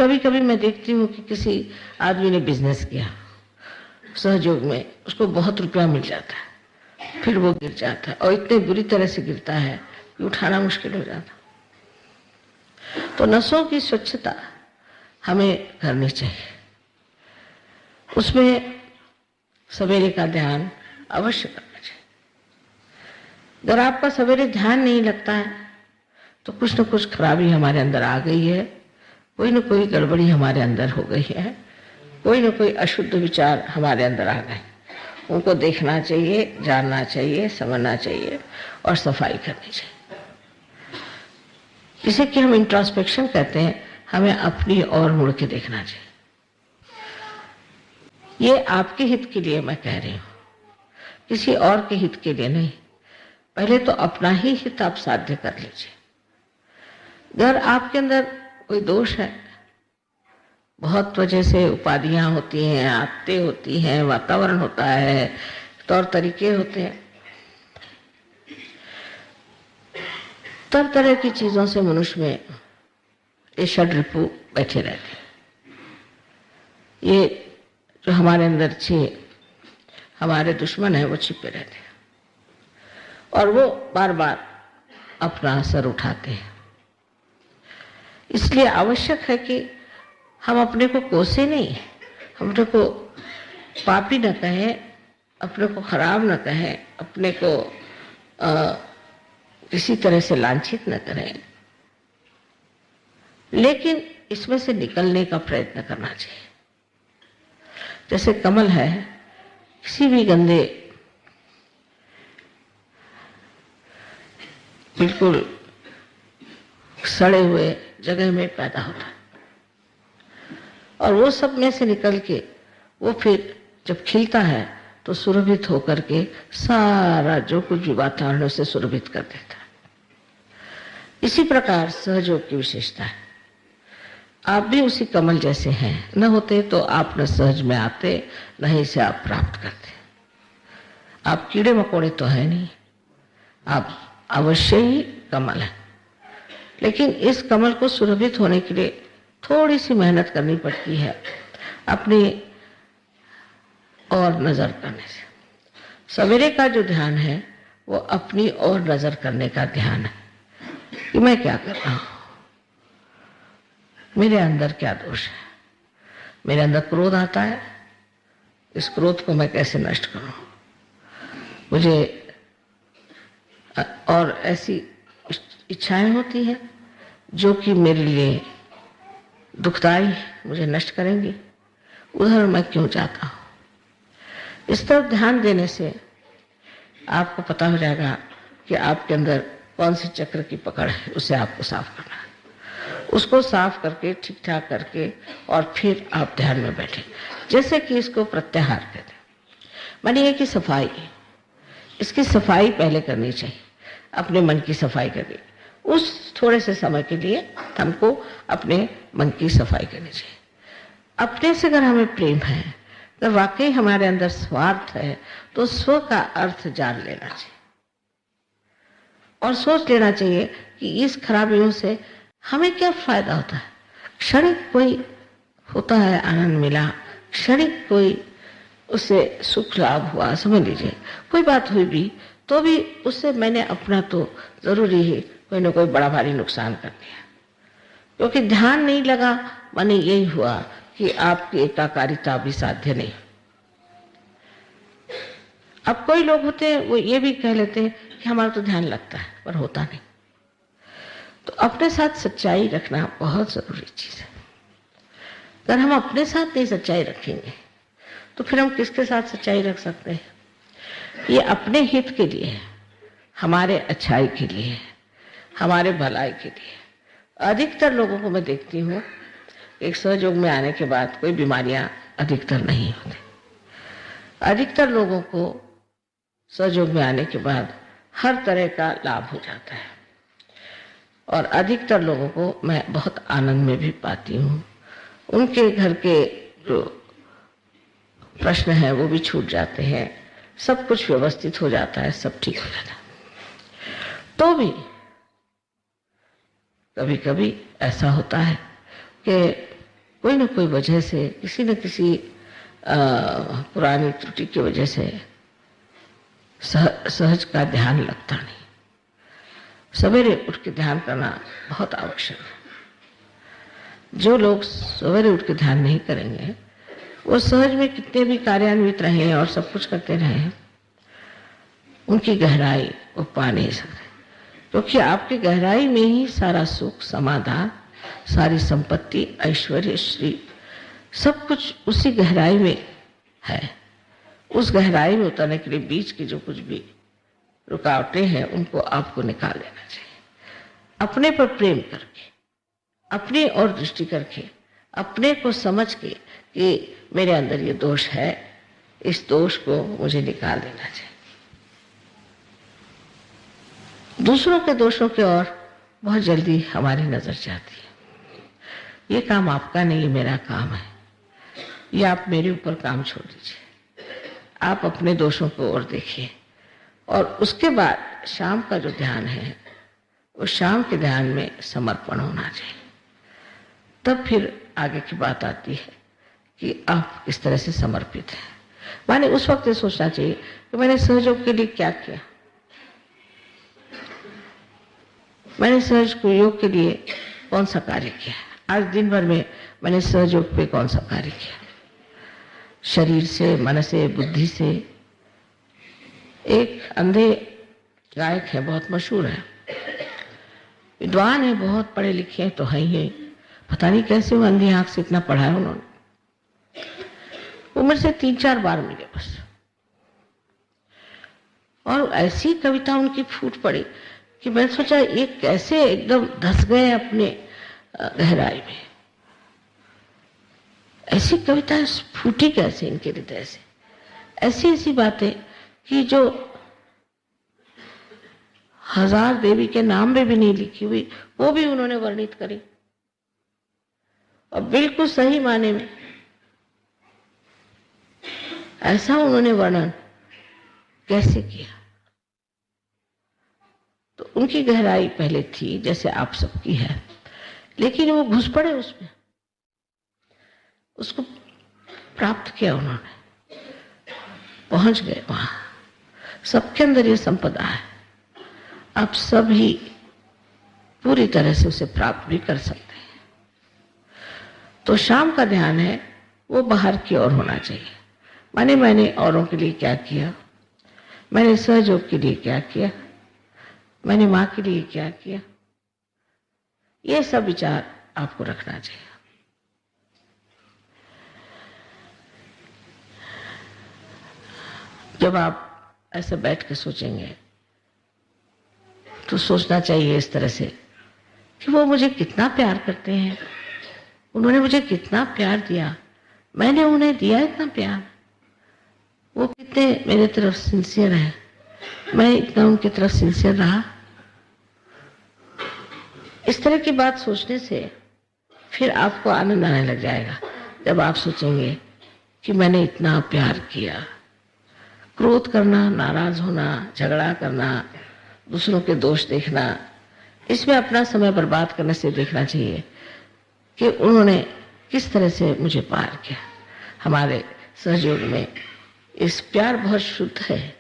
कभी कभी मैं देखती हूँ कि किसी आदमी ने बिजनेस किया सहयोग में, उसको बहुत रुपया मिल जाता है, फिर वो गिर जाता है और इतने बुरी तरह से गिरता है कि उठाना मुश्किल हो जाता। तो नसों की स्वच्छता हमें करनी चाहिए, उसमें सवेरे का ध्यान अवश्य करना चाहिए। अगर आपका सवेरे ध्यान नहीं लगता है तो कुछ न कुछ खराबी हमारे अंदर आ गई है, कोई न कोई गड़बड़ी हमारे अंदर हो गई है, कोई न कोई अशुद्ध विचार हमारे अंदर आ गए। उनको देखना चाहिए, जानना चाहिए, समझना चाहिए और सफाई करनी चाहिए। इसे कि हम इंट्रोस्पेक्शन कहते हैं, हमें अपनी ओर मुड़ के देखना चाहिए। ये आपके हित के लिए मैं कह रही हूँ, किसी और के हित के लिए नहीं। पहले तो अपना ही हित आप साध्य कर लीजिए। अगर आपके अंदर कोई दोष है, बहुत वजह से उपाधियां होती हैं, आदतें होती हैं, वातावरण होता है, तौर तरीके होते हैं, तरह तरह की चीजों से मनुष्य में ये षड्रिपु बैठे रहते हैं। ये जो हमारे अंदर हमारे दुश्मन है वो छिपे रहते हैं और वो बार बार अपना असर उठाते हैं। इसलिए आवश्यक है कि हम अपने को कोसे नहीं, अपने को पापी न कहें, अपने को खराब न कहें, अपने को किसी तरह से लांछित न करें, लेकिन इसमें से निकलने का प्रयत्न करना चाहिए। जैसे कमल है, किसी भी गंदे बिल्कुल सड़े हुए जगह में पैदा होता है और वो सब में से निकल के वो फिर जब खिलता है तो सुरभित होकर के सारा जो कुछ भी वातावरण उसे सुरभित कर देता है। इसी प्रकार सहयोग की विशेषता है। आप भी उसी कमल जैसे हैं, न होते तो आप न सहज में आते, न ही इसे आप प्राप्त करते। आप कीड़े मकोड़े तो है नहीं, आप अवश्य ही कमल है। लेकिन इस कमल को सुरभित होने के लिए थोड़ी सी मेहनत करनी पड़ती है, अपनी और नजर करने से। सवेरे का जो ध्यान है वो अपनी और नजर करने का ध्यान है कि मैं क्या कर रहा हूं, मेरे अंदर क्या दोष है, मेरे अंदर क्रोध आता है, इस क्रोध को मैं कैसे नष्ट करूं। मुझे और ऐसी इच्छाएं होती हैं जो कि मेरे लिए दुखदाई, मुझे नष्ट करेंगी, उधर मैं क्यों जाता हूं। इस तरफ ध्यान देने से आपको पता हो जाएगा कि आपके अंदर कौन सी चक्र की पकड़ है, उसे आपको साफ करना है। उसको साफ करके ठीक ठाक करके और फिर आप ध्यान में बैठे। जैसे कि इसको प्रत्याहार कहते हैं, मानिए कि सफाई, इसकी सफाई पहले करनी चाहिए, अपने मन की सफाई करनी। उस थोड़े से समय के लिए हमको अपने मन की सफाई करनी चाहिए। अपने से अगर हमें प्रेम है, अगर वाकई हमारे अंदर स्वार्थ है, तो स्व का अर्थ जान लेना चाहिए और सोच लेना चाहिए कि इस खराबियों से हमें क्या फायदा होता है। क्षणिक कोई होता है आनंद मिला, क्षणिक कोई उससे सुख लाभ हुआ, समझ लीजिए कोई बात हुई भी तो भी उससे मैंने अपना तो जरूरी ही कोई ना कोई बड़ा भारी नुकसान कर दिया, क्योंकि ध्यान नहीं लगा। माने यही हुआ कि आपकी एकाकारिता भी साध्य नहीं। अब कोई लोग होते हैं वो ये भी कह लेते हैं कि हमारा तो ध्यान लगता है, पर होता नहीं। तो अपने साथ सच्चाई रखना बहुत जरूरी चीज है। अगर हम अपने साथ नहीं सच्चाई रखेंगे तो फिर हम किसके साथ सच्चाई रख सकते हैं। ये अपने हित के लिए है, हमारे अच्छाई के लिए है, हमारे भलाई के लिए। अधिकतर लोगों को मैं देखती हूँ एक सहयोग में आने के बाद कोई बीमारियां अधिकतर नहीं होती। अधिकतर लोगों को सहयोग में आने के बाद हर तरह का लाभ हो जाता है और अधिकतर लोगों को मैं बहुत आनंद में भी पाती हूँ। उनके घर के जो प्रश्न हैं वो भी छूट जाते हैं, सब कुछ व्यवस्थित हो जाता है, सब ठीक हो जाता है। तो भी कभी कभी ऐसा होता है कि कोई न कोई वजह से, किसी न किसी पुरानी त्रुटि की वजह से सहज का ध्यान लगता नहीं। सवेरे उठ के ध्यान करना बहुत आवश्यक है। जो लोग सवेरे उठ के ध्यान नहीं करेंगे वो सहज में कितने भी कार्यान्वित रहे और सब कुछ करते रहे, उनकी गहराई वो पा नहीं सकते, क्योंकि आपकी गहराई में ही सारा सुख, समाधान, सारी संपत्ति, ऐश्वर्य, श्री, सब कुछ उसी गहराई में है। उस गहराई में उतरने के लिए बीच की जो कुछ भी रुकावटें हैं उनको आपको निकाल देना चाहिए। अपने पर प्रेम करके, अपनी ओर दृष्टि करके, अपने को समझ के कि मेरे अंदर ये दोष है, इस दोष को मुझे निकाल देना चाहिए। दूसरों के दोषों की ओर बहुत जल्दी हमारी नजर जाती है। ये काम आपका नहीं, ये मेरा काम है, ये आप मेरे ऊपर काम छोड़ दीजिए, आप अपने दोषों को और देखिए। और उसके बाद शाम का जो ध्यान है वो शाम के ध्यान में समर्पण होना चाहिए। तब फिर आगे की बात आती है कि आप किस तरह से समर्पित हैं। माने उस वक्त ये सोचना चाहिए कि मैंने सहयोग के लिए क्या किया, मैंने सहज को योग के लिए कौन सा कार्य किया, आज दिन भर में मैंने सहयोग पे कौन सा कार्य किया, शरीर से, मन से, बुद्धि से। एक अंधे गायक है, बहुत मशहूर है, विद्वान है, बहुत पढ़े लिखे हैं तो है ही, पता नहीं कैसे वो अंधी आंख से इतना पढ़ा है उन्होंने। वो मेरे से 3-4 बार मिले बस, और ऐसी कविता उनकी फूट पड़ी कि मैंने सोचा ये कैसे एकदम धस गए अपने गहराई में। ऐसी कविताएं फूटी कैसे इनके हृदय से, ऐसी ऐसी बातें कि जो 1000 देवी के नाम में भी नहीं लिखी हुई वो भी उन्होंने वर्णित करी, और बिल्कुल सही माने में ऐसा उन्होंने वर्णन कैसे किया। तो उनकी गहराई पहले थी जैसे आप सबकी है, लेकिन वो घुस पड़े उसमें, उसको प्राप्त किया उन्होंने, पहुंच गए वहां। सबके अंदर ये संपदा है, आप सब ही पूरी तरह से उसे प्राप्त भी कर सकते हैं। तो शाम का ध्यान है वो बाहर की ओर होना चाहिए। माने मैंने औरों के लिए क्या किया, मैंने सहयोग के लिए क्या किया, मैंने माँ के लिए क्या किया, ये सब विचार आपको रखना चाहिए। जब आप ऐसे बैठ के सोचेंगे तो सोचना चाहिए इस तरह से कि वो मुझे कितना प्यार करते हैं, उन्होंने मुझे कितना प्यार दिया, मैंने उन्हें दिया इतना प्यार, वो कितने मेरे तरफ सिंसियर है, मैं इतना उनकी तरफ सिंसियर रहा। इस तरह की बात सोचने से फिर आपको आनंद आने लग जाएगा। जब आप सोचेंगे कि मैंने इतना प्यार किया, क्रोध करना, नाराज होना, झगड़ा करना, दूसरों के दोष देखना, इसमें अपना समय बर्बाद करने से देखना चाहिए कि उन्होंने किस तरह से मुझे प्यार किया। हमारे सहयोग में इस प्यार बहुत शुद्ध है,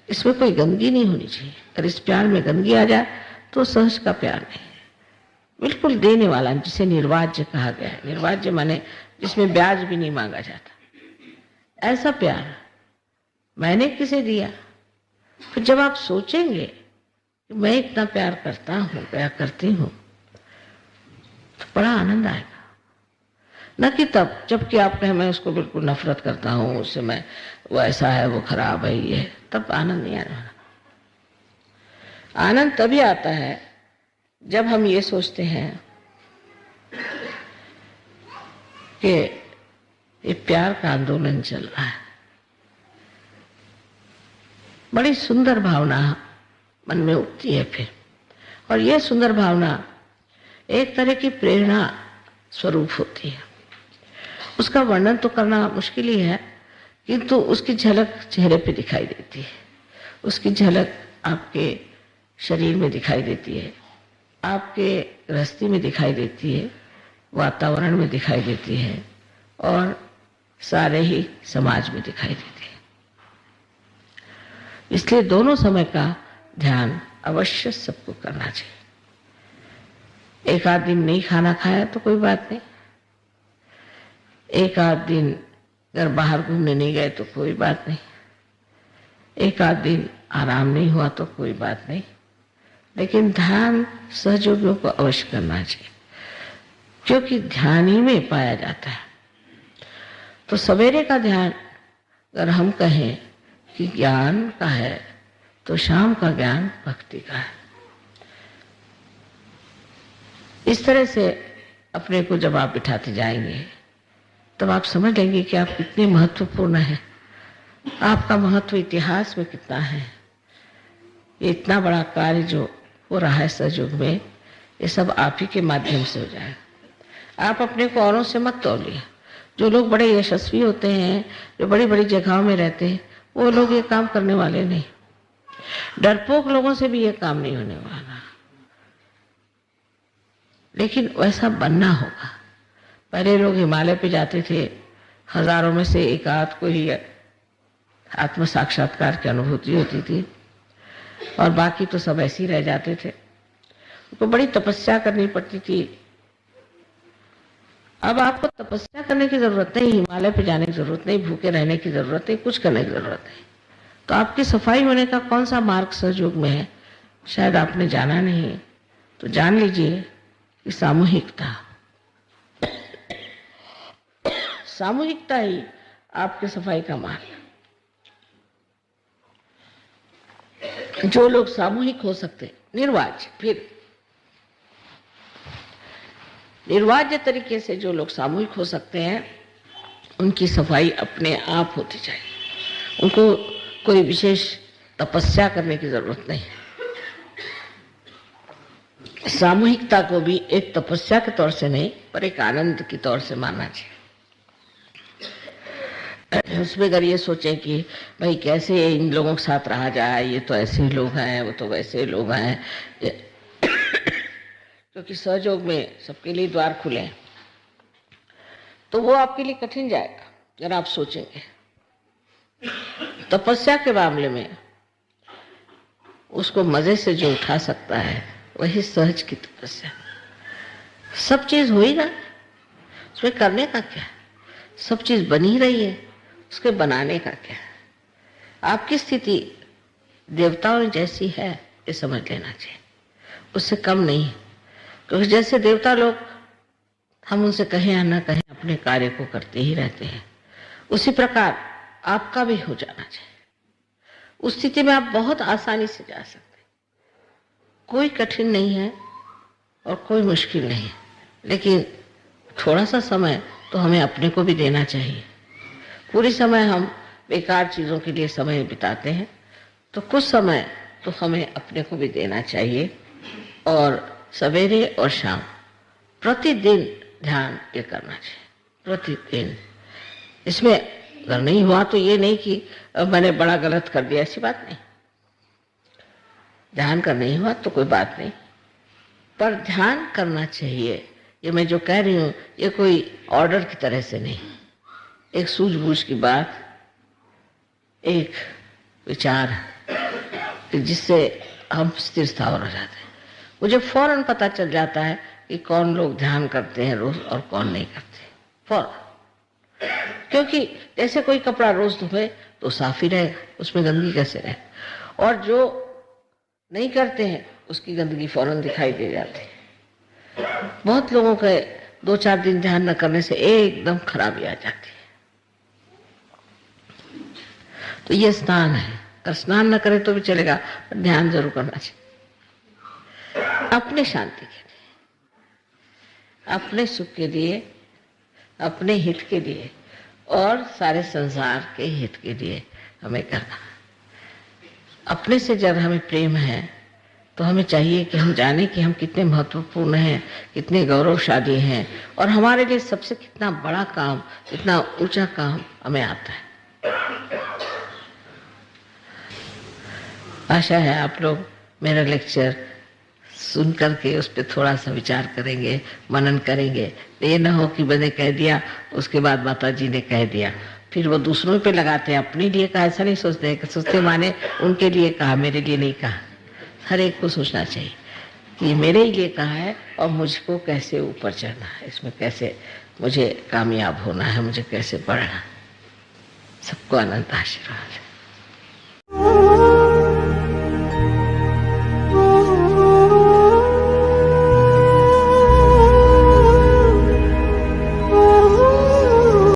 इसमें कोई गंदगी नहीं होनी चाहिए। अगर इस प्यार में गंदगी आ जाए तो सहज का प्यार नहीं, बिल्कुल देने वाला, जिसे निर्वाज्य कहा गया है। निर्वाज्य माने जिसमें ब्याज भी नहीं मांगा जाता, ऐसा प्यार मैंने किसे दिया। फिर जब आप सोचेंगे कि मैं इतना प्यार करता हूँ, प्यार करती हूँ, तो बड़ा आनंद आएगा। न कि तब जबकि आप कहें मैं उसको बिल्कुल नफरत करता हूँ, उससे मैं, वो ऐसा है, वो खराब है, ये, तब आनंद नहीं आने वाला। आनंद तभी आता है जब हम ये सोचते हैं कि ये प्यार का आंदोलन चल रहा है। बड़ी सुंदर भावना मन में उठती है फिर, और ये सुंदर भावना एक तरह की प्रेरणा स्वरूप होती है। उसका वर्णन तो करना मुश्किल ही है, किंतु उसकी झलक चेहरे पे दिखाई देती है, उसकी झलक आपके शरीर में दिखाई देती है, आपके गृहस्थी में दिखाई देती है, वातावरण में दिखाई देती है और सारे ही समाज में दिखाई देती है। इसलिए दोनों समय का ध्यान अवश्य सबको करना चाहिए। एक आध दिन नहीं खाना खाया तो कोई बात नहीं, एक आध दिन अगर बाहर घूमने नहीं गए तो कोई बात नहीं, एक आध दिन आराम नहीं हुआ तो कोई बात नहीं, लेकिन ध्यान सहयोगियों को अवश्य करना चाहिए, क्योंकि ध्यान ही में पाया जाता है। तो सवेरे का ध्यान अगर हम कहें कि ज्ञान का है तो शाम का ज्ञान भक्ति का है। इस तरह से अपने को जब आप बिठाते जाएंगे तब आप समझ लेंगे कि आप कितने महत्वपूर्ण हैं, आपका महत्व इतिहास में कितना है। ये इतना बड़ा कार्य जो हो रहा है सहयोग में, ये सब आप ही के माध्यम से हो जाएगा। आप अपने को औरों से मत तौलिए। जो लोग बड़े यशस्वी होते हैं, जो बड़ी बड़ी जगहों में रहते हैं, वो लोग ये काम करने वाले नहीं। डरपोक लोगों से भी ये काम नहीं होने वाला, लेकिन वैसा बनना होगा। पहले लोग हिमालय पे जाते थे, हजारों में से एक आध को ही आत्म साक्षात्कार की अनुभूति होती थी और बाकी तो सब ऐसे ही रह जाते थे। उनको बड़ी तपस्या करनी पड़ती थी। अब आपको तपस्या करने की जरूरत नहीं, हिमालय पे जाने की जरूरत नहीं, भूखे रहने की जरूरत नहीं, कुछ करने की जरूरत नहीं। तो आपकी सफाई होने का कौन सा मार्ग सहयोग में है, शायद आपने जाना नहीं, तो जान लीजिए कि सामूहिकता सामूहिकता ही आपके सफाई का मार्ग है। जो लोग सामूहिक हो सकते, निर्वाज्य, फिर निर्वाज्य तरीके से जो लोग सामूहिक हो सकते हैं, उनकी सफाई अपने आप होती जाएगी। उनको कोई विशेष तपस्या करने की जरूरत नहीं। सामूहिकता को भी एक तपस्या के तौर से नहीं, पर एक आनंद की तौर से मानना चाहिए। उसमें अगर ये सोचें कि भाई कैसे इन लोगों के साथ रहा जाए, ये तो ऐसे लोग हैं, वो तो वैसे लोग हैं, क्योंकि सहयोग में सबके लिए द्वार खुले हैं, तो वो आपके लिए कठिन जाएगा अगर आप सोचेंगे। तपस्या के मामले में उसको मजे से जो उठा सकता है वही सहज की तपस्या। सब चीज हो ही रहा है, उसमें करने का क्या है, सब चीज बनी रही है, उसके बनाने का क्या है। आपकी स्थिति देवताओं जैसी है ये समझ लेना चाहिए, उससे कम नहीं। क्योंकि जैसे देवता लोग, हम उनसे कहें या ना कहें, अपने कार्य को करते ही रहते हैं, उसी प्रकार आपका भी हो जाना चाहिए। उस स्थिति में आप बहुत आसानी से जा सकते हैं, कोई कठिन नहीं है और कोई मुश्किल नहीं है। लेकिन थोड़ा सा समय तो हमें अपने को भी देना चाहिए। पूरी समय हम बेकार चीज़ों के लिए समय बिताते हैं, तो कुछ समय तो हमें अपने को भी देना चाहिए। और सवेरे और शाम प्रतिदिन ध्यान ये करना चाहिए, प्रतिदिन। इसमें अगर नहीं हुआ तो ये नहीं कि मैंने बड़ा गलत कर दिया, ऐसी बात नहीं। ध्यान कर नहीं हुआ तो कोई बात नहीं, पर ध्यान करना चाहिए। ये मैं जो कह रही हूँ ये कोई ऑर्डर की तरह से नहीं, एक सूझबूझ की बात, एक विचार जिससे हम स्थिर स्थावर हो जाते हैं। मुझे फौरन पता चल जाता है कि कौन लोग ध्यान करते हैं रोज और कौन नहीं करते, फौरन। क्योंकि जैसे कोई कपड़ा रोज धोए तो साफ ही रहेगा, उसमें गंदगी कैसे रहे, और जो नहीं करते हैं उसकी गंदगी फौरन दिखाई दे जाती है। बहुत लोगों के 2-4 दिन ध्यान न करने से एकदम खराबी आ जाती है। तो ये स्नान है, अगर स्नान न करे तो भी चलेगा, पर ध्यान जरूर करना चाहिए, अपने शांति के लिए, अपने सुख के लिए, अपने हित के लिए और सारे संसार के हित के लिए हमें करना। अपने से जब हमें प्रेम है तो हमें चाहिए कि हम जाने कि हम कितने महत्वपूर्ण हैं, कितने गौरवशाली हैं, और हमारे लिए सबसे कितना बड़ा काम, कितना ऊंचा काम हमें आता है। आशा है आप लोग मेरा लेक्चर सुन करके उस पर थोड़ा सा विचार करेंगे, मनन करेंगे। ये ना हो कि मैंने कह दिया, उसके बाद माता जी ने कह दिया, फिर वो दूसरों पे लगाते हैं, अपने लिए कहा ऐसा नहीं सोचते हैं कि सोचते माने उनके लिए कहा, मेरे लिए नहीं कहा। हर एक को सोचना चाहिए कि मेरे लिए कहा है और मुझको कैसे ऊपर चढ़ना है, इसमें कैसे मुझे कामयाब होना है, मुझे कैसे बढ़ना। सबको अनंत आशीर्वाद।